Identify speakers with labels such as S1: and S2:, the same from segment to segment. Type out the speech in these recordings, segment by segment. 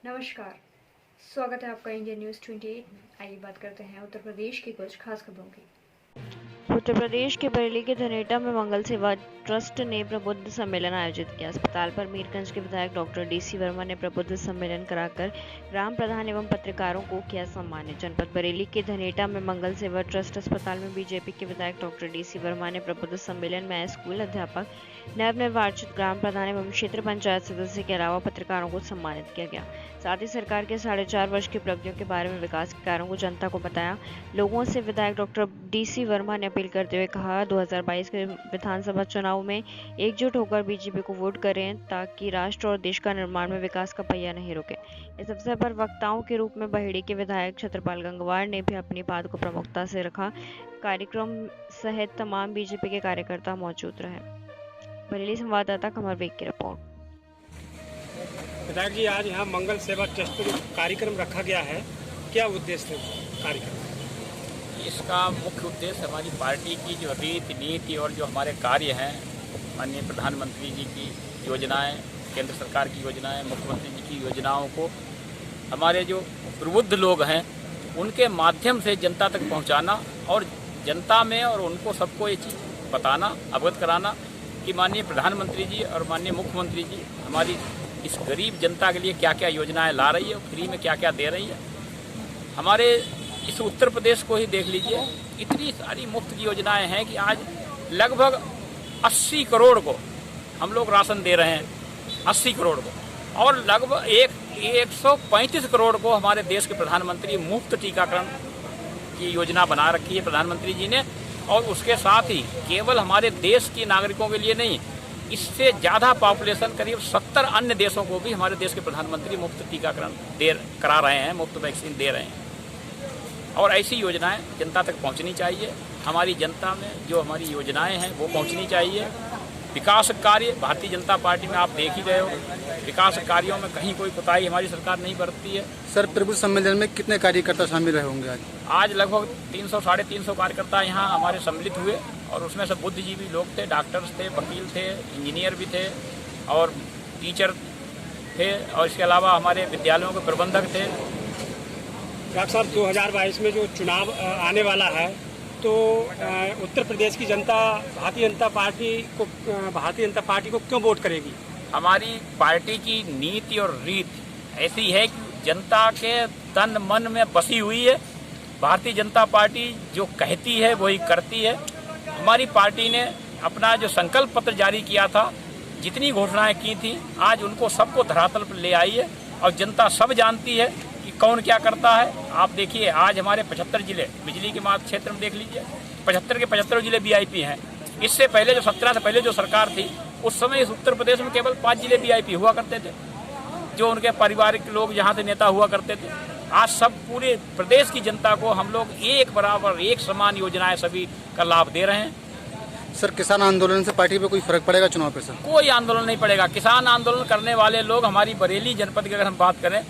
S1: नमस्कार, स्वागत है आपका इंडिया न्यूज़ 28 में। आइए बात करते हैं उत्तर प्रदेश की कुछ खास खबरों की। उत्तर प्रदेश के बरेली के धनेटा में मंगल सेवा ट्रस्ट ने प्रबुद्ध सम्मेलन आयोजित किया। अस्पताल पर मीरगंज के विधायक डॉक्टर DC वर्मा ने प्रबुद्ध सम्मेलन कराकर ग्राम प्रधान एवं पत्रकारों को किया सम्मानित। जनपद बरेली के धनेटा में मंगल सेवा ट्रस्ट अस्पताल में बीजेपी के विधायक डॉक्टर DC वर्मा ने प्रबुद्ध सम्मेलन में स्कूल अध्यापक, नवनिर्वाचित ग्राम प्रधान एवं क्षेत्र पंचायत सदस्य के अलावा पत्रकारों को सम्मानित किया गया। साथ ही सरकार के 4.5 वर्ष की उपलब्धियों के बारे में विकास के कार्यों को जनता को बताया। लोगों से विधायक डॉक्टर DC वर्मा ने अपील करते हुए कहा, 2022 के विधानसभा चुनाव में एकजुट होकर बीजेपी को वोट करें ताकि राष्ट्र और देश का निर्माण में विकास का पहिया नहीं रुके। इस अवसर पर वक्ताओं के रूप में बहेड़ी के विधायक छत्रपाल गंगवार ने भी अपनी बात को प्रमुखता से रखा। कार्यक्रम सहित तमाम बीजेपी के कार्यकर्ता मौजूद रहे। बरेली संवाददाता कमर बेग की रिपोर्ट।
S2: विधायक जी, आज यहाँ मंगल सेवा ट्रस्ट पर कार्यक्रम रखा गया है, क्या उद्देश्य है कार्यक्रम?
S3: इसका मुख्य उद्देश्य हमारी पार्टी की जो रीति नीति और जो हमारे कार्य हैं, माननीय प्रधानमंत्री जी की योजनाएं, केंद्र सरकार की योजनाएं, मुख्यमंत्री जी की योजनाओं को हमारे जो प्रबुद्ध लोग हैं उनके माध्यम से जनता तक पहुंचाना और जनता में और उनको सबको ये चीज़ बताना, अवगत कराना कि माननीय प्रधानमंत्री जी और माननीय मुख्यमंत्री जी हमारी इस गरीब जनता के लिए क्या क्या योजनाएं ला रही है, फ्री में क्या क्या दे रही है। हमारे इस उत्तर प्रदेश को ही देख लीजिए, इतनी सारी मुफ्त की योजनाएं हैं कि आज लगभग 80 करोड़ को हम लोग राशन दे रहे हैं, 80 करोड़ को, और लगभग 135 करोड़ को हमारे देश के प्रधानमंत्री मुफ्त टीकाकरण की योजना बना रखी है प्रधानमंत्री जी ने। और उसके साथ ही केवल हमारे देश के नागरिकों के लिए नहीं, इससे ज़्यादा पॉपुलेशन करीब 70 अन्य देशों को भी हमारे देश के प्रधानमंत्री मुफ्त टीकाकरण करा रहे हैं, मुफ्त वैक्सीन दे रहे हैं। और ऐसी योजनाएं जनता तक पहुंचनी चाहिए। हमारी जनता में जो हमारी योजनाएं हैं वो पहुंचनी चाहिए। विकास कार्य भारतीय जनता पार्टी में आप देख ही रहे हो, विकास कार्यों में कहीं कोई कोताही हमारी सरकार नहीं बरतती है।
S4: सर, प्रबुद्ध सम्मेलन में कितने कार्यकर्ता शामिल रहे होंगे आज?
S3: आज लगभग 300 साढ़े 300 कार्यकर्ता यहाँ हमारे सम्मिलित हुए और उसमें से बुद्धिजीवी लोग थे, डॉक्टर्स थे, वकील थे, इंजीनियर भी थे और टीचर थे, और इसके अलावा हमारे विद्यालयों के प्रबंधक थे।
S2: डॉक्टर साहब, 2022 में जो चुनाव आने वाला है तो उत्तर प्रदेश की जनता भारतीय जनता पार्टी को क्यों वोट करेगी?
S3: हमारी पार्टी की नीति और रीत ऐसी है कि जनता के तन मन में बसी हुई है। भारतीय जनता पार्टी जो कहती है वही करती है। हमारी पार्टी ने अपना जो संकल्प पत्र जारी किया था, जितनी घोषणाएं की थी, आज उनको सबको धरातल पर ले आई है और जनता सब जानती है कि कौन क्या करता है। आप देखिए, आज हमारे 75 जिले बिजली के मात्र क्षेत्र में देख लीजिए, 75 के 75 जिले VIP हैं। इससे पहले जो 17 से पहले जो सरकार थी उस समय इस उत्तर प्रदेश में केवल 5 जिले VIP हुआ करते थे, जो उनके पारिवारिक लोग यहाँ से नेता हुआ करते थे। आज सब पूरे प्रदेश की जनता को हम लोग एक बराबर एक समान योजनाएं सभी का लाभ दे रहे हैं।
S4: सर, किसान आंदोलन से पार्टी पे कोई फर्क पड़ेगा चुनाव पे? सर,
S3: कोई आंदोलन नहीं पड़ेगा। किसान आंदोलन करने वाले लोग हमारी बरेली जनपद की अगर हम बात करें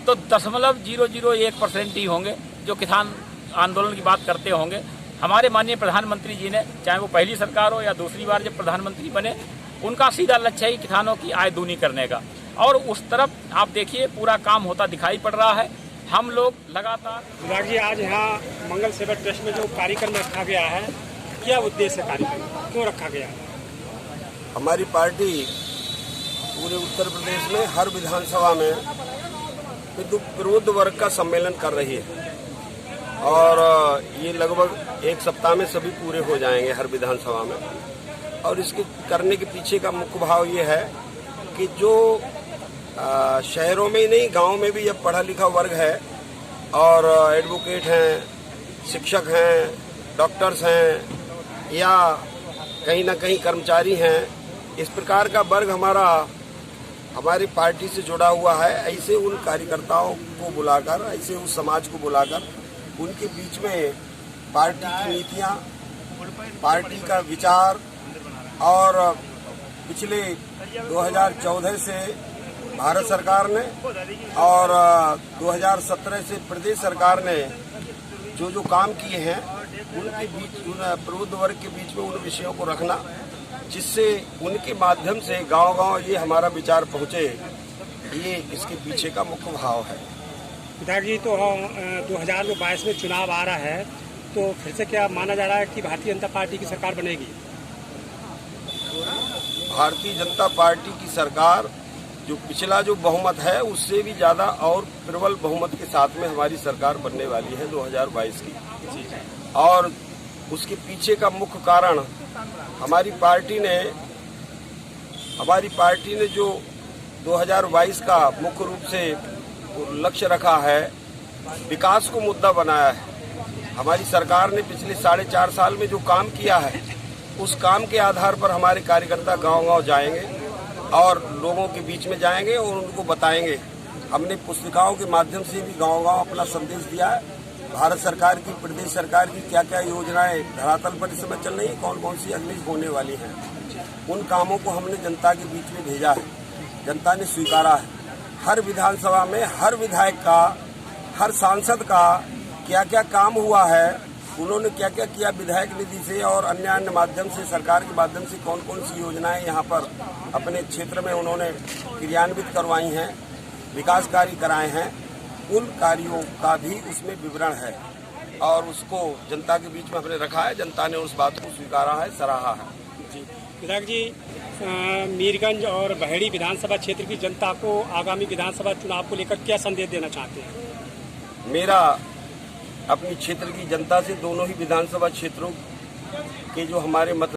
S3: तो 0.001% ही होंगे जो किसान आंदोलन की बात करते होंगे। हमारे माननीय प्रधानमंत्री जी ने, चाहे वो पहली सरकार हो या दूसरी बार जब प्रधानमंत्री बने, उनका सीधा लक्ष्य है किसानों की आय दूनी करने का, और उस तरफ आप देखिए पूरा काम होता दिखाई पड़ रहा है। हम लोग लगातार।
S2: विधायक जी, आज यहाँ मंगल सेवा ट्रस्ट में जो कार्यक्रम रखा गया है, क्या उद्देश्य है कार्यक्रम, क्यों रखा गया है?
S5: हमारी पार्टी पूरे उत्तर प्रदेश में हर विधानसभा में प्रबुद्ध वर्ग का सम्मेलन कर रही है और ये लगभग एक सप्ताह में सभी पूरे हो जाएंगे हर विधानसभा में। और इसके करने के पीछे का मुख्य भाव ये है कि जो शहरों में ही नहीं, गांव में भी अब पढ़ा लिखा वर्ग है और एडवोकेट हैं, शिक्षक हैं, डॉक्टर्स हैं या कहीं ना कहीं कर्मचारी हैं, इस प्रकार का वर्ग हमारी पार्टी से जुड़ा हुआ है। ऐसे उन कार्यकर्ताओं को बुलाकर, ऐसे उस समाज को बुलाकर उनके बीच में पार्टी की नीतियां, पार्टी का विचार, और पिछले 2014 से भारत सरकार ने और 2017 से प्रदेश सरकार ने जो काम किए हैं उनके बीच, प्रबुद्ध वर्ग के बीच में उन विषयों को रखना, जिससे उनके माध्यम से गांव-गांव ये हमारा विचार पहुंचे ये इसके पीछे का मुख्य भाव है।
S2: विधायक जी, तो 2022 में चुनाव आ रहा है, तो फिर से क्या माना जा रहा है कि भारतीय जनता पार्टी की सरकार बनेगी?
S5: भारतीय जनता पार्टी की सरकार जो पिछला जो बहुमत है उससे भी ज्यादा और प्रबल बहुमत के साथ में हमारी सरकार बनने वाली है 2022 की। और उसके पीछे का मुख्य कारण हमारी पार्टी ने जो 2022 का मुख्य रूप से लक्ष्य रखा है, विकास को मुद्दा बनाया है। हमारी सरकार ने पिछले 4.5 साल में जो काम किया है, उस काम के आधार पर हमारे कार्यकर्ता गांव-गांव जाएंगे और लोगों के बीच में जाएंगे और उनको बताएंगे। हमने पुस्तिकाओं के माध्यम से भी गांव-गांव अपना संदेश दिया है। भारत सरकार की, प्रदेश सरकार की क्या क्या योजनाएं धरातल पर इस समय चल रही है, कौन कौन सी अगली होने वाली हैं, उन कामों को हमने जनता के बीच में भेजा है। जनता ने स्वीकारा है। हर विधानसभा में हर विधायक का, हर सांसद का क्या क्या काम हुआ है, उन्होंने क्या क्या किया विधायक निधि से और अन्य माध्यम से, सरकार के माध्यम से कौन कौन सी योजनाएं यहाँ पर अपने क्षेत्र में उन्होंने क्रियान्वित करवाई हैं, विकास कार्य कराए हैं, उन कार्यों का भी उसमें विवरण है और उसको जनता के बीच में हमने रखा है। जनता ने उस बात को स्वीकारा है, सराहा है।
S2: जी विधायक जी, मीरगंज और बहेड़ी विधानसभा क्षेत्र की जनता को आगामी विधानसभा चुनाव को लेकर क्या संदेश देना चाहते हैं?
S5: मेरा अपनी क्षेत्र की जनता से, दोनों ही विधानसभा क्षेत्रों के जो हमारे मत